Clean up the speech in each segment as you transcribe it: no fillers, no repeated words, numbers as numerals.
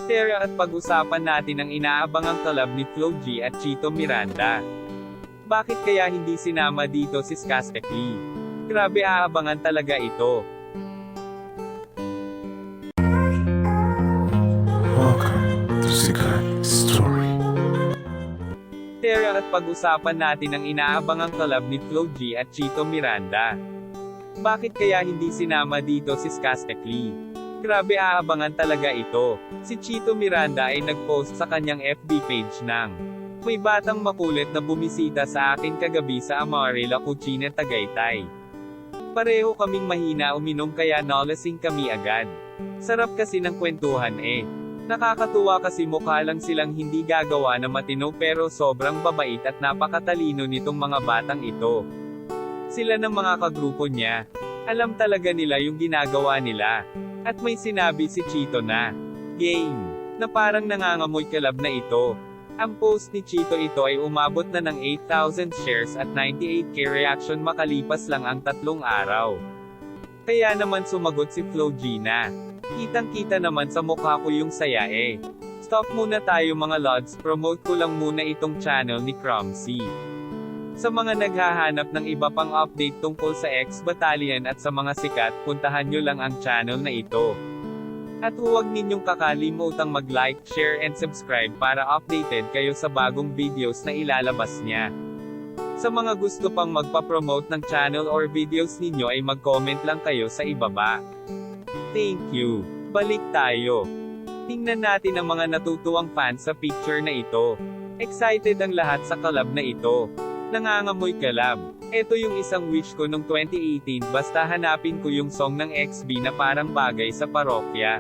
Tara at pag-usapan natin ang inaabangang collab ni Flo G at Chito Miranda. Bakit kaya hindi sinama dito si Skastekli? Grabe, aabangan talaga ito. Welcome to Sikat Story. Tara at pag-usapan natin ang inaabangang collab ni Flo G at Chito Miranda. Bakit kaya hindi sinama dito si Skastekli? Grabe, aabangan talaga ito. Si Chito Miranda ay nag-post sa kanyang FB page ng "May batang makulit na bumisita sa akin kagabi sa Amarela Cucina, Tagaytay. Pareho kaming mahina uminom kaya nalasing kami agad. Sarap kasi ng kwentuhan eh. Nakakatuwa kasi mukha lang silang hindi gagawa na matino pero sobrang babait at napakatalino nitong mga batang ito. Sila ng mga kagrupo niya. Alam talaga nila yung ginagawa nila." At may sinabi si Chito na game na parang nangangamoy collab na ito. Ang post ni Chito ito ay umabot na ng 8,000 shares at 98k reaction makalipas lang ang 3 araw. Kaya naman sumagot si Flo G na, "Kitang-kita naman sa mukha ko yung saya eh. Stop muna tayo mga lods, promote ko lang muna itong channel ni Cromsy. Sa mga naghahanap ng iba pang update tungkol sa X-Battalion at sa mga sikat, puntahan nyo lang ang channel na ito. At huwag ninyong kakalimutang mag-like, share and subscribe para updated kayo sa bagong videos na ilalabas niya. Sa mga gusto pang magpa-promote ng channel or videos ninyo ay mag-comment lang kayo sa ibaba. Thank you. Balik tayo. Tingnan natin ang mga natutuwang fans sa picture na ito. Excited ang lahat sa collab na ito. Nangangamoy collab. Ito yung isang wish ko nung 2018, basta hanapin ko yung song ng XB na parang bagay sa parokya.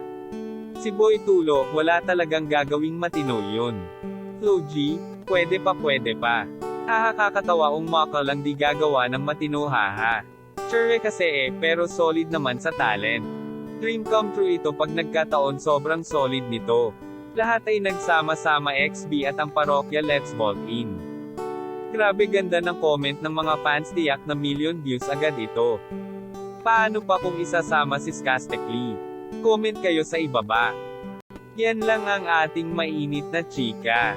Si Boy Tulo, wala talagang gagawing matino yun. Flo G, pwede pa. Kakatawa maka lang di gagawa ng matino haha. Sure kasi pero solid naman sa talent. Dream come true ito pag nagkataon, sobrang solid nito. Lahat ay nagsama-sama XB at ang parokya, let's vote in. Grabe ganda ng comment ng mga fans, tiyak na million views agad ito. Paano pa kung isasama si Skastekli? Comment kayo sa ibaba. Yan lang ang ating mainit na chika.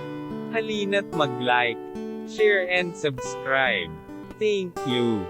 Halina't mag-like, share and subscribe. Thank you.